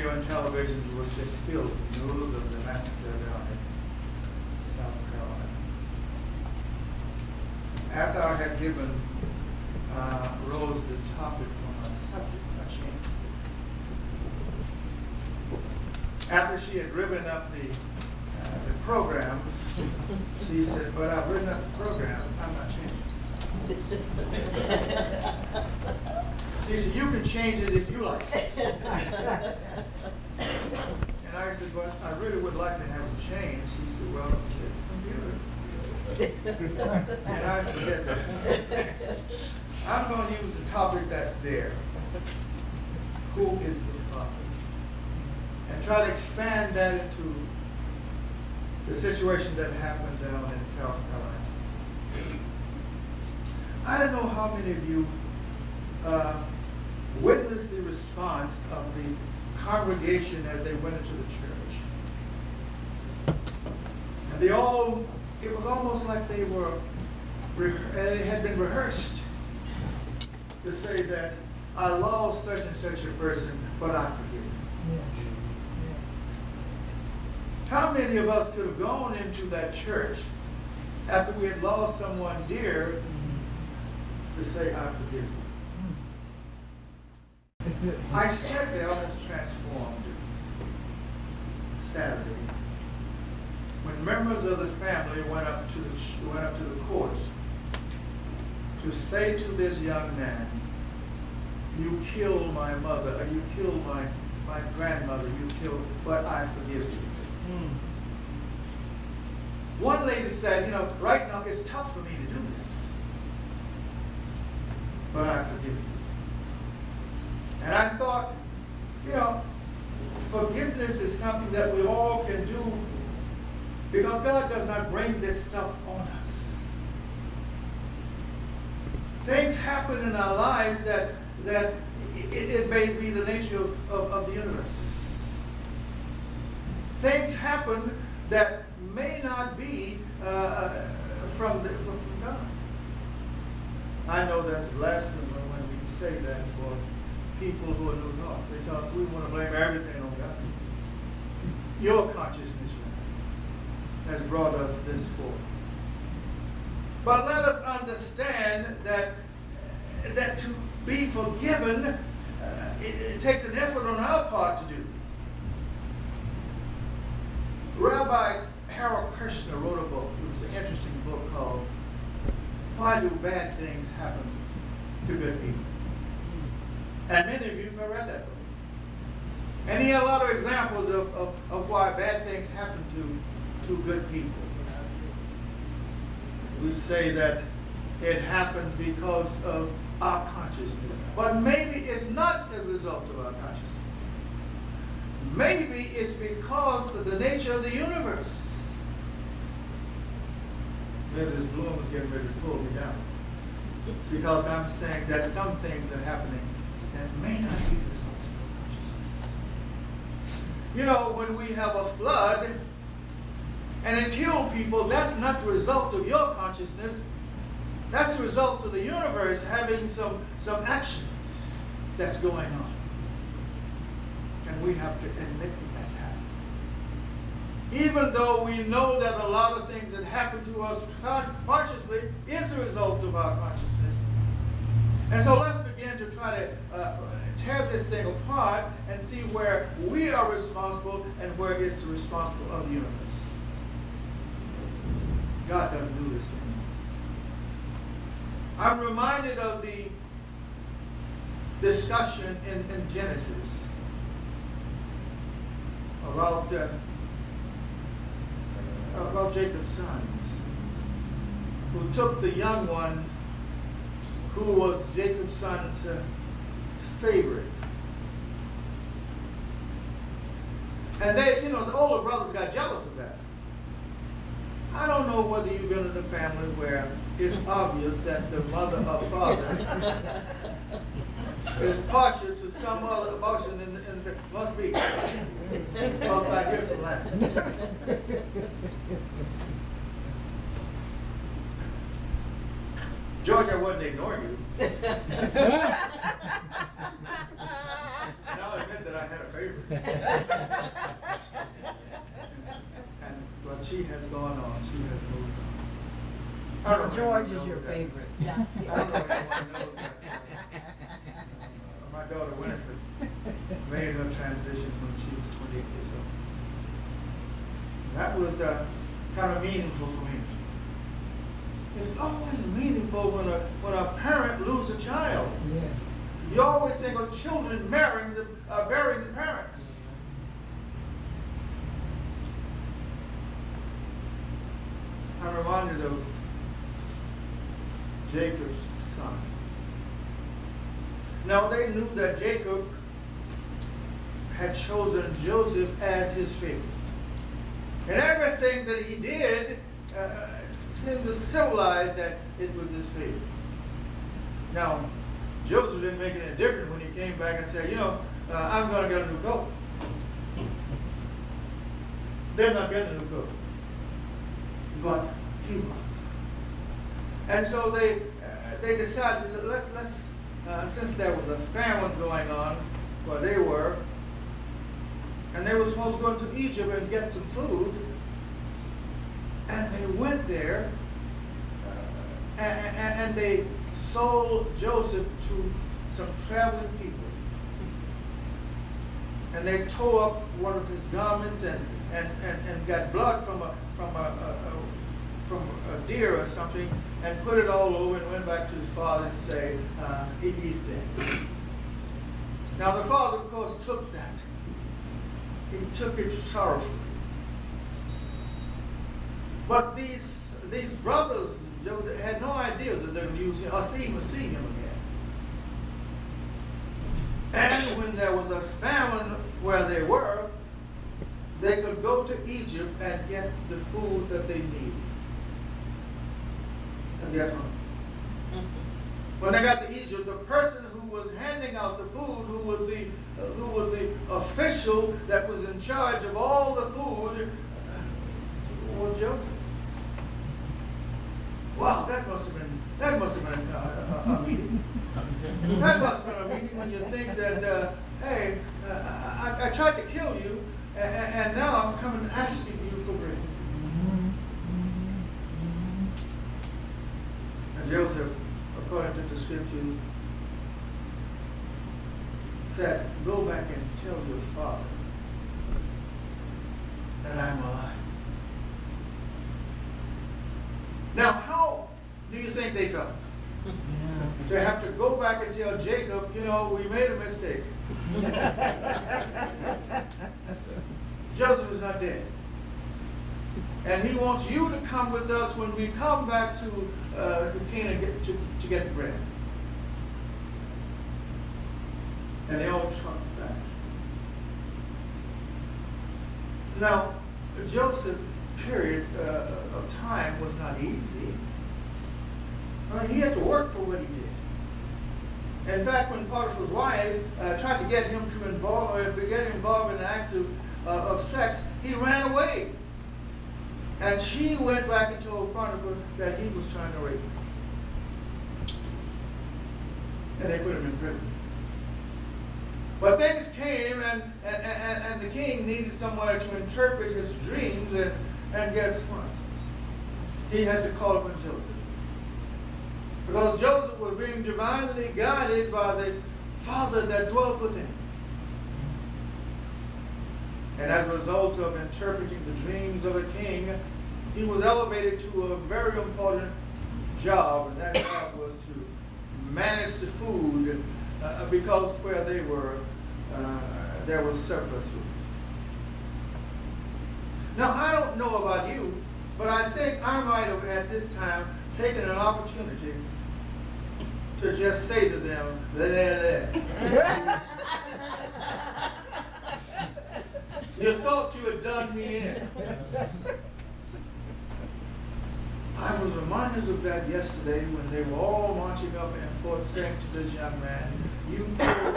radio and television was just filled with news of the massacre down in South Carolina. After I had given Rose the topic for my subject, I changed it. After she had driven up the programs, she said, "But I've written up the program, I'm not changing it." She said, "You can change it if you like." And I said, "But I really would like to have it changed." She said, "Well, it's a computer." And I said, "Forget that. I'm going to use the topic that's there. Who is the Father? And try to expand that into the situation that happened down in South Carolina. I don't know how many of you witnessed the response of the congregation as they went into the church. And they all, it was almost like they had been rehearsed to say that I lost such and such a person, but I forgive him. Yes. Yes. How many of us could have gone into that church after we had lost someone dear to say, I forgive you? I sat there, I was transformed Saturday when members of the family went up to the courts to say to this young man, "You killed my mother, or you killed my grandmother, you killed, but I forgive you." One lady said, "Right now it's tough for me to do this, but I forgive you." And I thought, forgiveness is something that we all can do because God does not bring this stuff on us. Things happen in our lives that it may be the nature of the universe. Things happen that may not be from God. I know that's blasphemy when we say that for people who are New York, because we want to blame everything on God. Your consciousness has brought us this forth. But let us understand that to be forgiven, it takes an effort on our part to do. Rabbi Harold Kirshner wrote a book. It was an interesting book called "Why Do Bad Things Happen to Good People?" And many of you have read that book. And he had a lot of examples of why bad things happen to good people. We say that it happened because of our consciousness. But maybe it's not the result of our consciousness. Maybe it's because of the nature of the universe. Mrs. Bloom was getting ready to pull me down. Because I'm saying that some things are happening that may not be the result of your consciousness. When we have a flood and it killed people, that's not the result of your consciousness. That's the result of the universe having some actions that's going on. And we have to admit that that's happening. Even though we know that a lot of things that happen to us consciously is a result of our consciousness. And so let's begin to try to tear this thing apart and see where we are responsible and where it's the responsible of the universe. God doesn't do this anymore. I'm reminded of the discussion in Genesis about Jacob's sons, who took the young one who was Jacob's son's favorite. And they, the older brothers got jealous of that. I don't know whether you've been in a family where it's obvious that the mother or father is partial to some other emotion in the must be. Because I hear some laughing. George, I wasn't ignoring you. And I'll admit that I had a favorite. But she has gone on. She has moved on. George is your favorite. I don't know if anyone knows that. My daughter Winifred made her transition when she was 28 years old. That was kind of meaningful for me. It's always meaningful when a parent loses a child. Yes. You always think of children burying the parents. I'm reminded of Jacob's son. Now they knew that Jacob had chosen Joseph as his favorite. And everything that he did seemed to symbolize that it was his favorite. Now, Joseph didn't make any difference when he came back and said, I'm going to get a new coat. They're not getting a new coat. But he was. And so they decided, let's since there was a famine going on where they were, and they were supposed to go into Egypt and get some food, and they went there, and they sold Joseph to some traveling people. And they tore up one of his garments and got blood from a deer or something, and put it all over and went back to his father and say, he's dead. Now the father, of course, took that. He took it sorrowfully. But these brothers had no idea that they would use him or see him again. And when there was a famine where they were, they could go to Egypt and get the food that they needed. And guess what? When they got to Egypt, the person who was handing out the food, who was the official that was in charge of all the food, was Joseph. Wow, that must have been a meeting. That must have been a meeting when you think that, hey, I tried to kill you, and now I'm coming asking you for bread. And Joseph, according to the scripture, said, go back and tell your father that I'm alive. Now, how do you think they felt? To have to go back and tell Jacob, we made a mistake. Joseph is not dead. And he wants you to come with us when we come back to Canaan to get the bread. And they all trucked back. Now, Joseph's period of time was not easy. He had to work for what he did. In fact, when Potiphar's wife tried to get him to get involved in an act of sex, he ran away. And she went back and told Potiphar that he was trying to rape her. And they put him in prison. But things came, and the king needed somebody to interpret his dreams, and guess what? He had to call upon Joseph. Because Joseph was being divinely guided by the Father that dwelt within. And as a result of interpreting the dreams of a king, he was elevated to a very important job, and that job was to manage the food because where they were, there was surplus food. Now, I don't know about you, but I think I might have at this time taken an opportunity to just say to them, there. You thought you had done me in. I was reminded of that yesterday when they were all marching up in court saying to this young man, you killed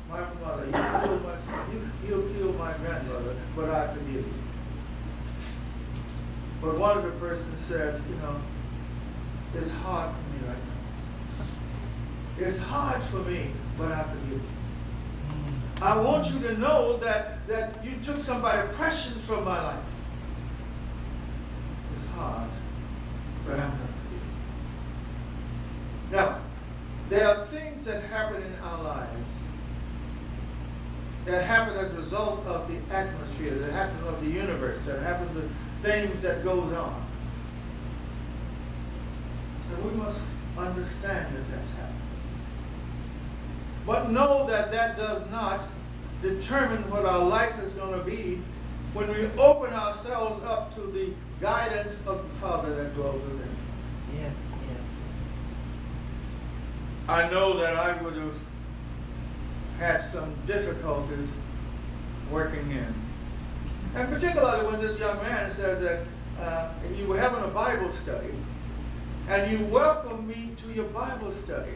my mother, you killed my son, you killed my grandmother, but I forgive you. But one of the persons said, it's hard for me right now. It's hard for me, but I forgive you. I want you to know that you took some oppression from my life. It's hard, but I'm going to forgive you. Now, there are things that happen in our lives that happen as a result of the atmosphere, that happen of the universe, that happen the things that goes on. And we must understand that that's happening. But know that that does not determine what our life is going to be when we open ourselves up to the guidance of the Father that dwells within. Yes, yes. I know that I would have had some difficulties working in. And particularly when this young man said that you were having a Bible study, and you welcomed me to your Bible study.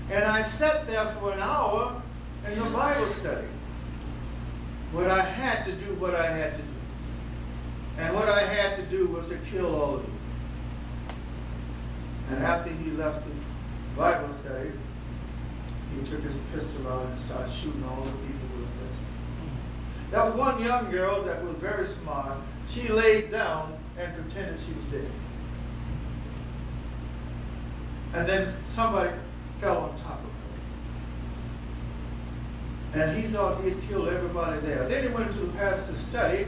And I sat there for an hour in the Bible study. But I had to do what I had to do. And what I had to do was to kill all of you. And after he left his Bible study, he took his pistol out and started shooting all the people with it. There was one young girl that was very smart. She laid down and pretended she was dead. And then somebody fell on top of her. And he thought he had killed everybody there. Then he went to the pastor's study,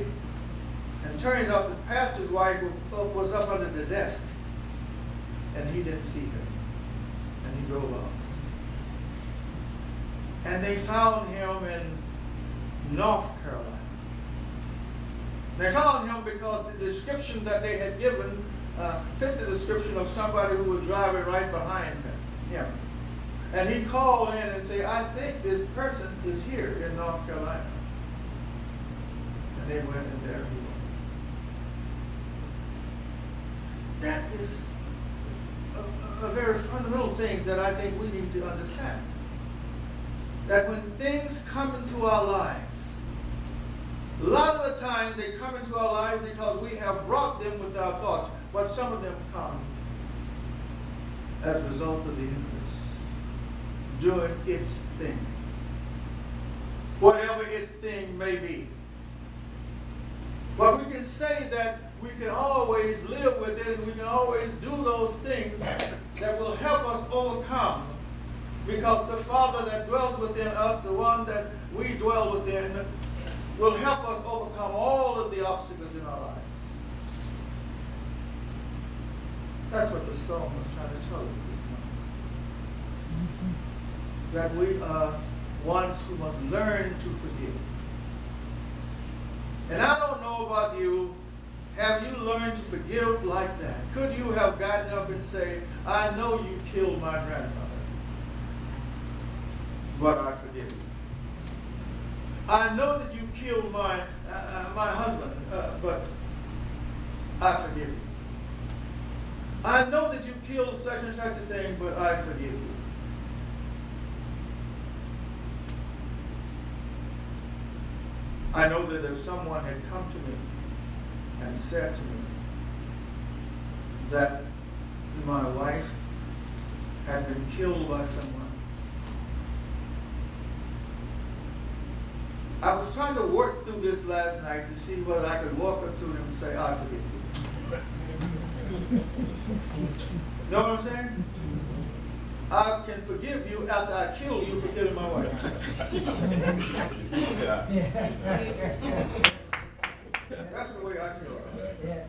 and it turns out the pastor's wife was up under the desk, and he didn't see her. And he drove off. And they found him in North Carolina. They found him because the description that they had given fit the description of somebody who was driving right behind him. And he called in and said, I think this person is here in North Carolina. And they went, and there he was. That is a very fundamental thing that I think we need to understand. That when things come into our lives, a lot of the times they come into our lives because we have brought them with our thoughts, but some of them come as a result of the universe doing its thing. Whatever its thing may be. But we can say that we can always live with it, and we can always do those things that will help us overcome. Because the Father that dwells within us, the one that we dwell within, will help us overcome all of the obstacles in our lives. That's what the psalm was trying to tell us this morning. That we are ones who must learn to forgive. And I don't know about you, have you learned to forgive like that? Could you have gotten up and say, I know you killed my grandmother, but I forgive you. I know that you killed my husband, but I forgive you. I know that you killed such and such a thing, but I forgive you. I know that if someone had come to me and said to me that my wife had been killed by someone, I was trying to work through this last night to see whether I could walk up to him and say, I forgive you. Know what I'm saying? I can forgive you after I kill you for killing my wife. That's the way I feel about it.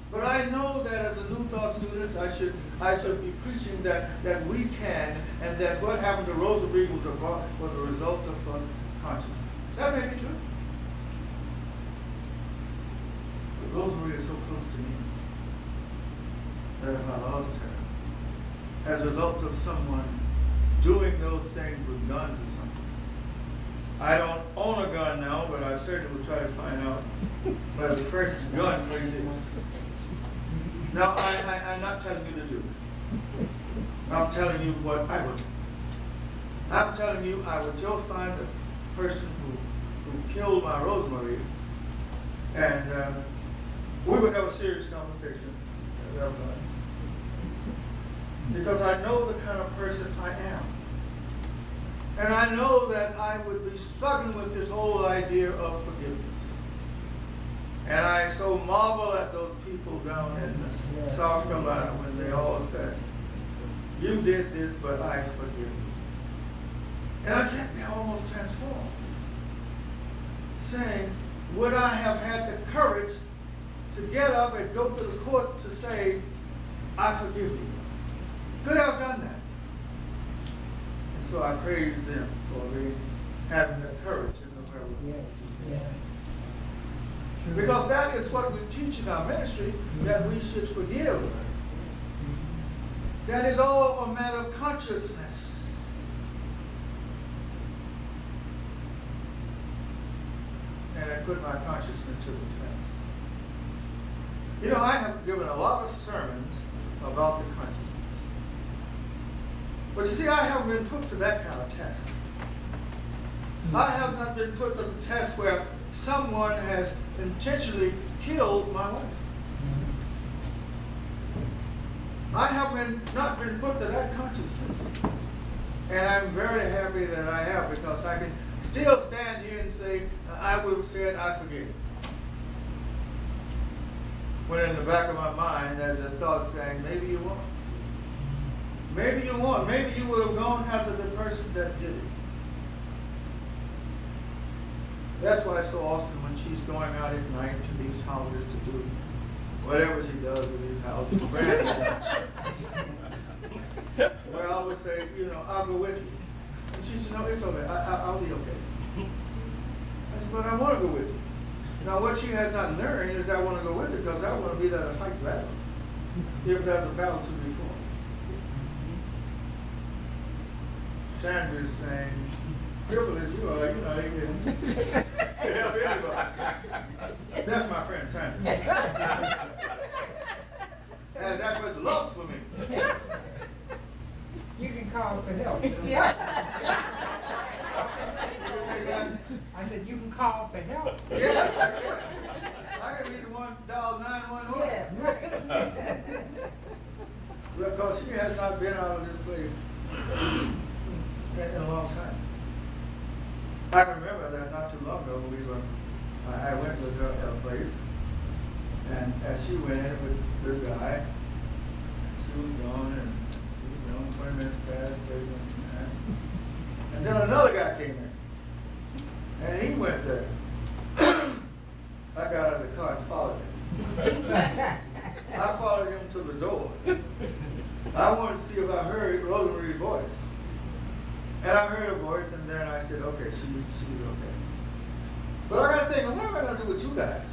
But I know that as a New Thought students, I should be preaching that we can, and that what happened to Rosemary was a result of consciousness. That may be true. But Rosemary is so close to me that if I lost her, as a result of someone doing those things with guns or something. I don't own a gun now, but I certainly will try to find out where the first gun place is. Now, I'm not telling you to do it. I'm telling you what I would do. I'm telling you I would go find a person who killed my Rosemary, and we would have a serious conversation. Because I know the kind of person I am. And I know that I would be struggling with this whole idea of forgiveness. And I so marvel at those people down in South Carolina when they all said, you did this, but I forgive you. And I sat there almost transformed, saying, would I have had the courage to get up and go to the court to say, I forgive you? Could I have done that? And so I praise them for having the courage in the world. Yes, yes. Because that is what we teach in our ministry, that we should forgive. That is all a matter of consciousness. And I put my consciousness to the test. You know, I have given a lot of sermons about the consciousness. But you see, I haven't been put to that kind of test. I have not been put to the test where someone has intentionally killed my wife. I have not been put to that consciousness. And I'm very happy that I have, because I can still stand here and say, I would have said, I forgive. When in the back of my mind, there's a thought saying, maybe you won't. Maybe you won't. Maybe you would have gone after the person that did it. That's why so often when she's going out at night to these houses to do whatever she does with these houses, well, I would say, you know, I'll go with you. And she said, no, it's okay. I'll be okay. I said, but I want to go with you. Now, what she has not learned is I want to go with her because I want to be there to fight battle. If there's a battle to be fought. Sandra is saying, crippled as you are, you know, you can help anybody. That's my friend Sandra. And that was love for me. You can call for help. I said, you can call for help. Yeah. I can be the one dial 911. Yes. Because she has not been out of this place in a long time. I can remember that not too long ago I went with her at a place, and as she went in with this guy, she was gone, and he was gone 20 minutes past, 30 minutes past. And then another guy came in, and he went there. I got out of the car and followed him. I followed him to the door. I wanted to see if I heard Rosemary's voice. And I heard her voice, and then I said, okay, she was okay. But I got to think, what am I going to do with you guys?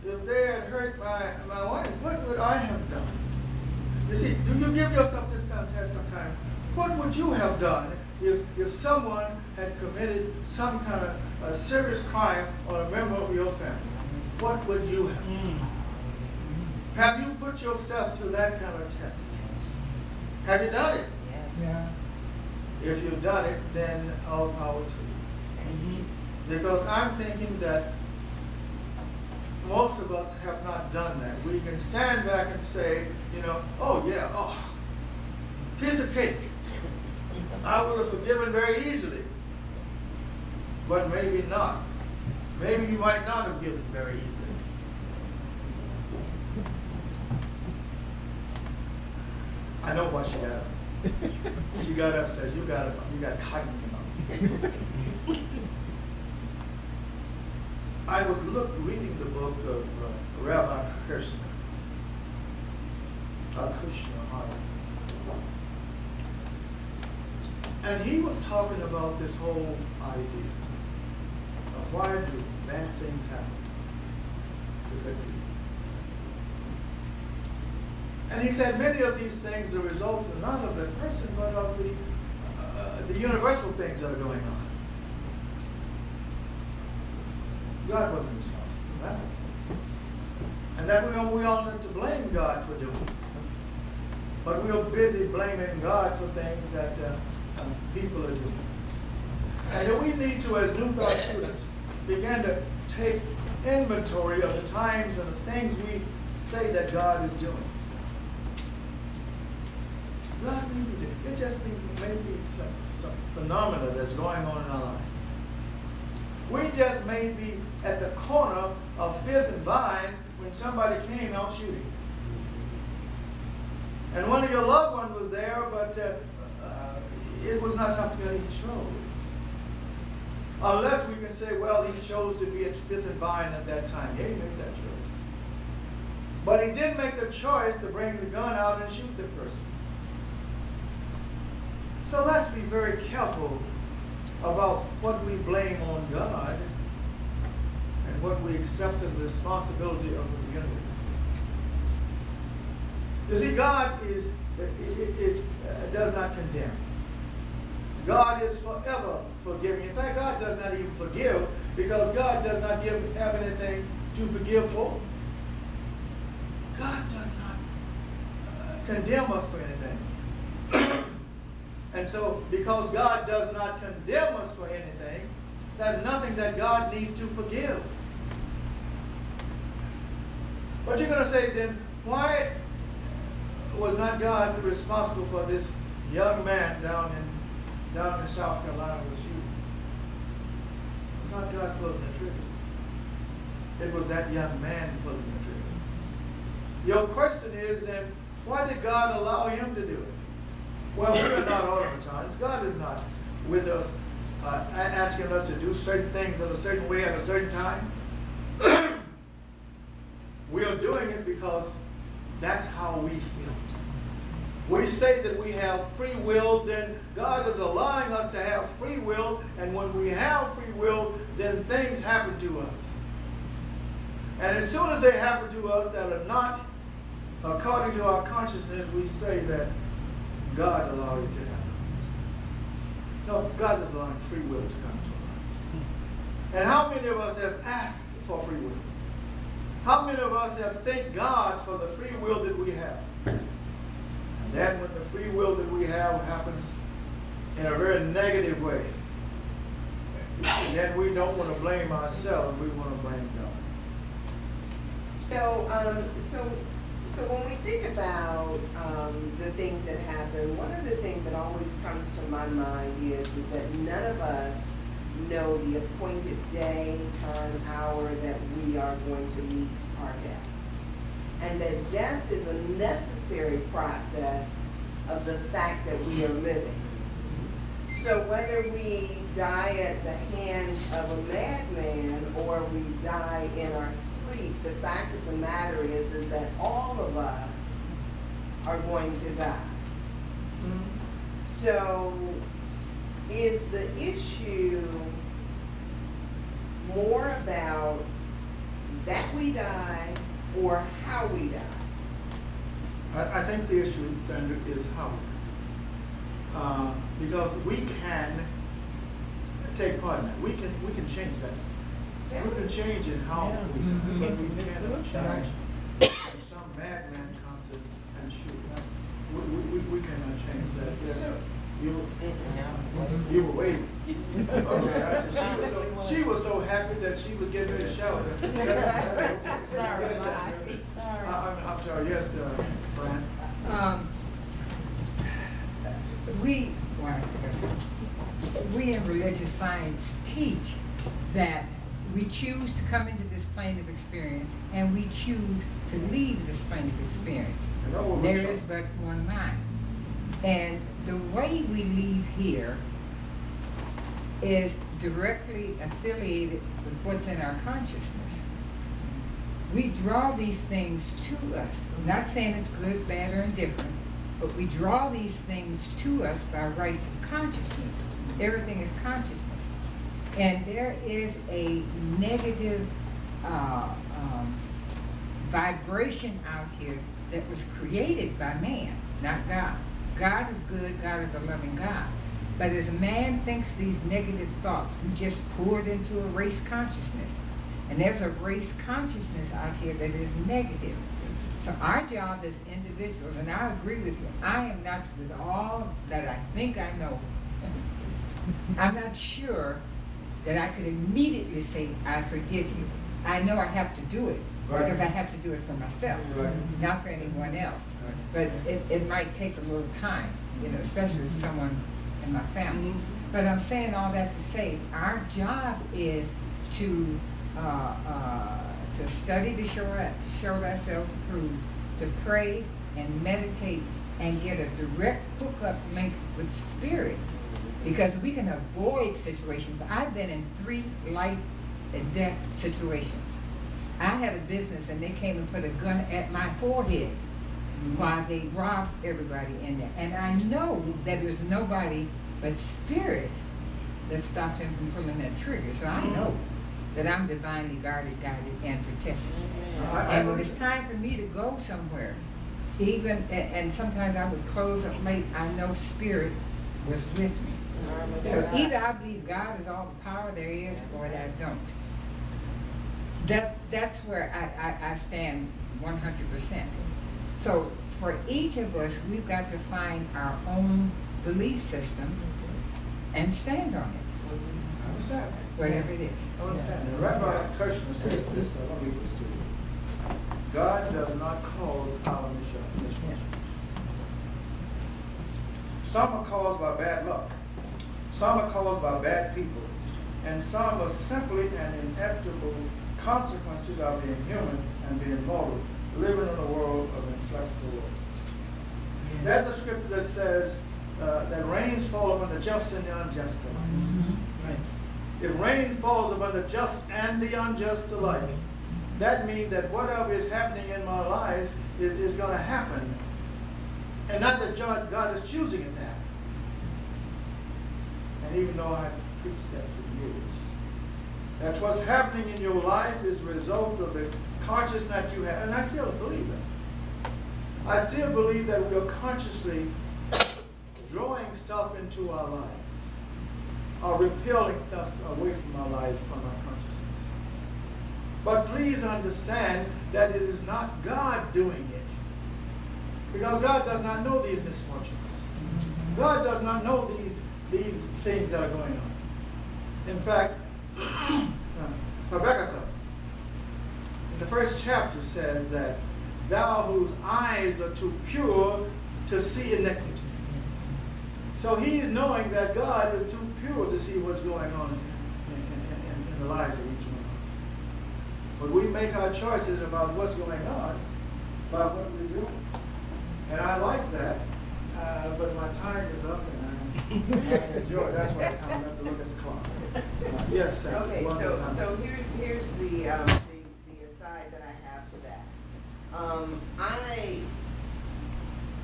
If they had hurt my wife, what would I have done? You see, do you give yourself this time test sometime? What would you have done if someone had committed some kind of a serious crime on a member of your family? What would you have done? Have you put yourself to that kind of test? Have you done it? Yes. Yeah. If you've done it, then all power to you. Because I'm thinking that most of us have not done that. We can stand back and say, you know, oh yeah, oh, piece of cake. I would have forgiven very easily. But maybe not. Maybe you might not have given very easily. I know why she got up. She got up and said, you got cotton in your mouth. I was reading the book of Rabbi Kushner, and he was talking about this whole idea of why do bad things happen to good people. And he said many of these things are a result of not of the person, but of the universal things that are going on. God wasn't responsible for that. And that we all need to blame God for doing it. But we are busy blaming God for things that people are doing. And that we need to, as New Thought students, begin to take inventory of the times and the things we say that God is doing. God, it just just maybe some phenomena that's going on in our life. We just may be at the corner of Fifth and Vine when somebody came out shooting. And one of your loved ones was there, but it was not something that he chose. Unless we can say, well, he chose to be at Fifth and Vine at that time. Yeah, he made that choice. But he did make the choice to bring the gun out and shoot the person. So let's be very careful about what we blame on God and what we accept as the responsibility of the universe. You see, God does not condemn. God is forever forgiving. In fact, God does not even forgive because God does not have anything to forgive for. God does not condemn us for anything. And so, because God does not condemn us for anything, there's nothing that God needs to forgive. But you're going to say then, why was not God responsible for this young man down in South Carolina was shooting? It was not God pulling the trigger. It was that young man pulling the trigger. Your question is then, why did God allow him to do it? Well, we are not automatons. God is not with us, asking us to do certain things in a certain way at a certain time. We are doing it because that's how we feel. We say that we have free will, then God is allowing us to have free will, and when we have free will, then things happen to us. And as soon as they happen to us that are not according to our consciousness, we say that God allowed it to happen. No, God is allowing free will to come to our life. And how many of us have asked for free will? How many of us have thanked God for the free will that we have? And then when the free will that we have happens in a very negative way, then we don't want to blame ourselves, we want to blame God. So when we think about the things that happen, one of the things that always comes to my mind is that none of us know the appointed day, time, hour that we are going to meet our death. And that death is a necessary process of the fact that we are living. So whether we die at the hands of a madman or we die in our sleep, the fact of the matter is that all of us are going to die. Mm-hmm. So is the issue more about that we die or how we die? I think the issue, Sandra, is how we die. Because we can take part in that. We can change that. Yeah. We can change in how we die, but we cannot change when some madman comes in and shoots. We cannot change that. Yes. You were waiting. Okay. She was so happy that she was getting ready to shout. Sorry. Yes, sorry. I'm sorry. Yes, Brian. We in religious science teach that we choose to come into this plane of experience and we choose to leave this plane of experience. There is but one mind. And the way we leave here is directly affiliated with what's in our consciousness. We draw these things to us. I'm not saying it's good, bad, or indifferent, but we draw these things to us by rights of consciousness. Everything is consciousness. And there is a negative vibration out here that was created by man, not God. God is good, God is a loving God. But as man thinks these negative thoughts, we just pour it into a race consciousness. And there's a race consciousness out here that is negative. So our job as individuals, and I agree with you, I am not with all that I think I know. I'm not sure that I could immediately say, I forgive you. I know I have to do it, Right. because I have to do it for myself, Right. not for anyone else. Right. But it might take a little time, especially with someone in my family. But I'm saying all that to say, our job is to study to show ourselves approved, to pray and meditate and get a direct hookup link with spirit, because we can avoid situations. I've been in 3 life and death situations. I had a business and they came and put a gun at my forehead while they robbed everybody in there. And I know that there's nobody but spirit that stopped him from pulling that trigger. So I know that I'm divinely guarded, guided, and protected. And when it's time for me to go somewhere, even, and sometimes I would close up late, I know spirit was with me. So either I believe God is all the power there is, or I don't. That's where I stand 100%. So for each of us, we've got to find our own belief system and stand on it. I understand. Whatever it is. I understand. And Rabbi Kirshner says this, I'll read this to you. God does not cause our misfortunes. Some are caused by bad luck. Some are caused by bad people. And some are simply and inevitable consequences of being human and being mortal, living in a world of inflexible laws. There's a scripture that says that rains fall upon the just and the unjust alike. Right. If rain falls upon the just and the unjust alike, that means that whatever is happening in my life is going to happen. And not that God is choosing it to happen. And even though I've preached that for years, that's what's happening in your life is a result of the consciousness that you have. And I still believe that. I still believe that we are consciously drawing stuff into our lives, or repelling stuff away from our lives, from our consciousness. But please understand that it is not God doing it. Because God does not know these misfortunes. God does not know these things that are going on. In fact, Habakkuk, in the first chapter, says that thou whose eyes are too pure to see iniquity. So he's knowing that God is too pure to see what's going on in the lives of each one of us. But we make our choices about what's going on by what we do. And I like that, but my time is up and I enjoy it. That's why I have to look at the clock. Yes, sir. Okay, so here's the aside that I have to that.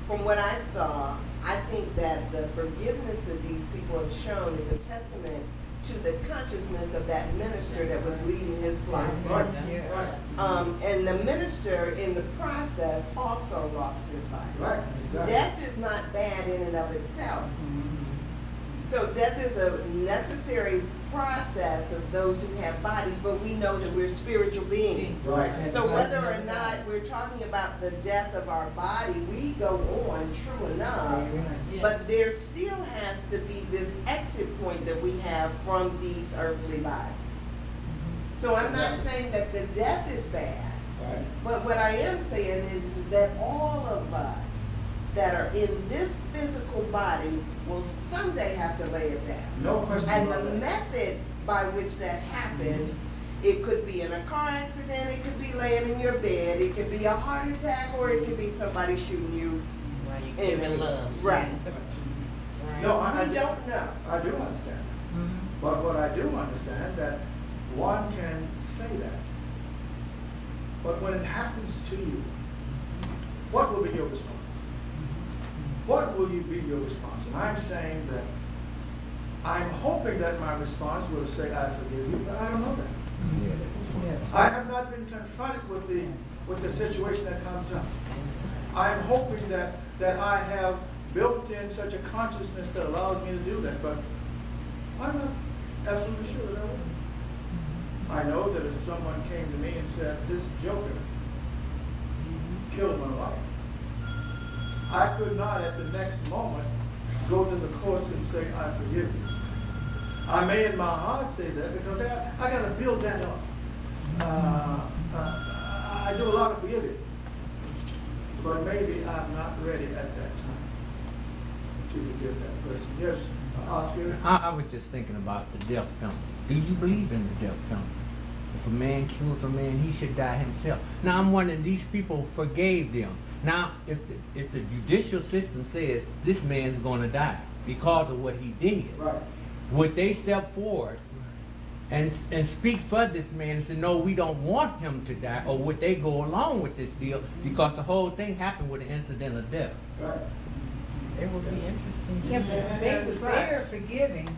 From what I saw, I think that the forgiveness that these people have shown is a testament to the consciousness of that minister that was leading his flock. Right. Yes. Right. And the minister in the process also lost his life. Right. Exactly. Death is not bad in and of itself. So death is a necessary process of those who have bodies, but we know that we're spiritual beings. Right. So whether or not we're talking about the death of our body, we go on, true enough, but there still has to be this exit point that we have from these earthly bodies. So I'm not saying that the death is bad, Right. but what I am saying is that all of us that are in this physical body will someday have to lay it down. No question And about the that. method by which that happens, it could be in a car accident, it could be laying in your bed, it could be a heart attack, or it could be somebody shooting you While you in giving the love. right. No, I We don't know. I do understand that. But what I do understand that one can say that. But when it happens to you, what will be your response? What will be your response? And I'm saying that I'm hoping that my response will say, I forgive you, but I don't know that. Yes. I have not been confronted with the situation that comes up. I'm hoping that I have built in such a consciousness that allows me to do that, but I'm not absolutely sure that I will. I know that if someone came to me and said, this joker killed my wife, I could not at the next moment go to the courts and say, I forgive you. I may in my heart say that because I got to build that up. I do a lot of forgiving, but maybe I'm not ready at that time to forgive that person. Yes, Oscar? I was just thinking about the death penalty. Do you believe in the death penalty? If a man kills a man, he should die himself. Now I'm wondering, these people forgave them. Now, if the judicial system says this man's going to die because of what he did, Right. would they step forward and speak for this man and say, no, we don't want him to die, or would they go along with this deal because the whole thing happened with an incident of death? Right. It would be interesting. Yeah, but they're forgiving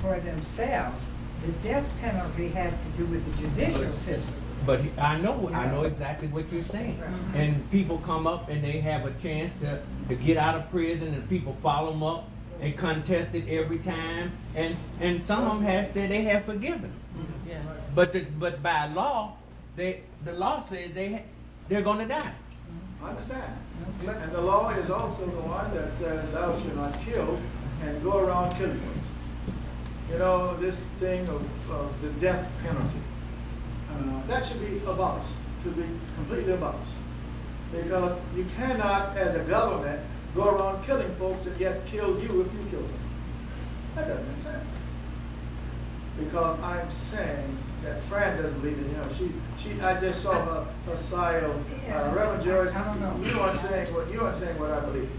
for themselves. The death penalty has to do with the judicial system. But I know exactly what you're saying. Right. And people come up and they have a chance to get out of prison, and people follow them up and contest it every time. And some of them have said they have forgiven. Yes. But by law, the law says they're going to die. I understand. And the law is also the one that says thou shalt not kill and go around killing. You know, this thing of the death penalty, that should be abolished, should be completely abolished. Because you cannot, as a government, go around killing folks and yet kill you if you kill them. That doesn't make sense. Because I'm saying that Fran doesn't believe it. You know, I just saw her sigh of Reverend George. I don't know. You aren't saying what I believe.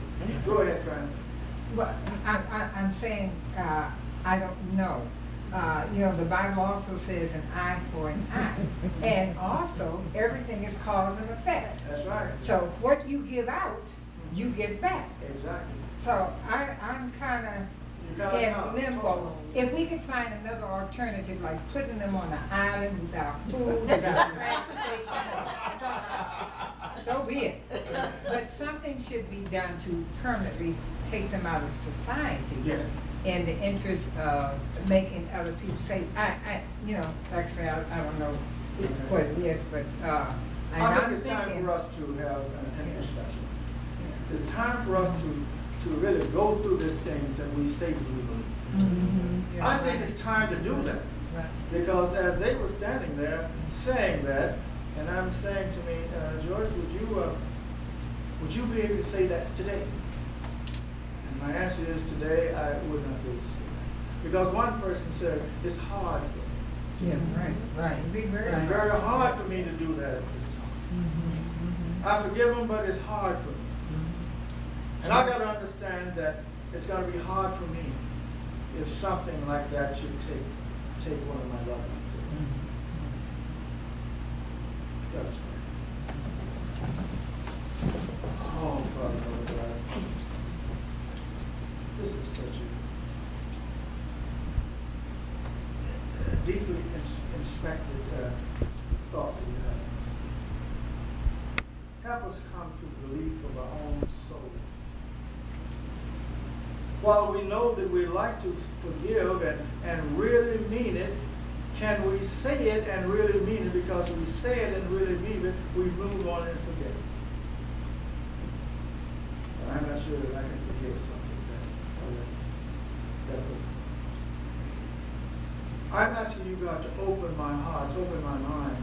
Go ahead, Fran. Well, I'm saying, I don't know. You know, the Bible also says an eye for an eye. And also, everything is cause and effect. That's right. So what you give out, you get back. Exactly. So I'm kind of in limbo. If we could find another alternative, like putting them on an island without food, without transportation, so be it. But something should be done to permanently take them out of society. Yes. In the interest of making other people say, you know, like I say, I don't know what it is, but I think it's time for us to have an introspection. It's time for us to really go through this thing that we say we believe. Mm-hmm. I think it's time to do that. Right. Because as they were standing there saying that, and I'm saying to me, George, would you be able to say that today? And my answer is today I would not be able to say that. Because one person said, it's hard for me. Yeah, right. It'd be It's very hard for me to do that at this time. Mm-hmm. I forgive them, but it's hard for me. And I got to understand that it's going to be hard for me if something like that should take one of my loved ones. Let us pray. Oh, Father, Lord God, this is such a deeply inspected thought that you have. Help us come to belief of our own souls. While we know that we like to forgive and really mean it, can we say it and really mean it? Because we say it and really mean it, we move on and forget it. But I'm not sure that I can forgive something that I'm asking you, God, to open my heart, open my mind.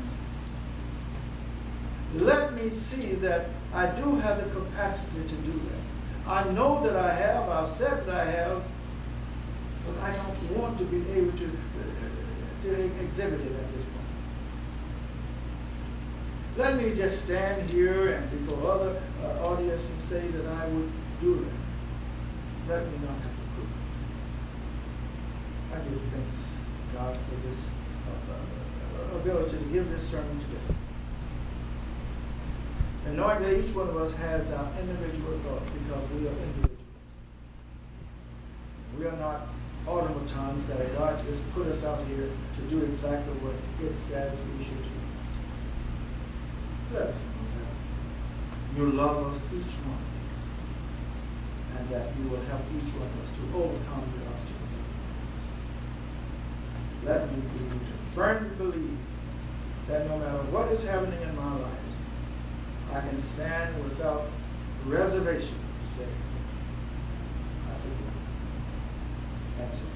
Let me see that I do have the capacity to do that. I know that I have, I've said that I have, but I don't want to be able to exhibit it at this point. Let me just stand here and before other audience and say that I would do that. Let me not have to prove it. I give thanks, God, for this ability to give this sermon today. And knowing that each one of us has our individual thoughts because we are individuals. We are not automatons that God just put us out here to do exactly what it says we should do. Let us know that you love us, each one, and that you will help each one of us to overcome the obstacles that we face. Let me be able to firmly believe that no matter what is happening in my life, I can stand without reservation and say, I forgive. That's it.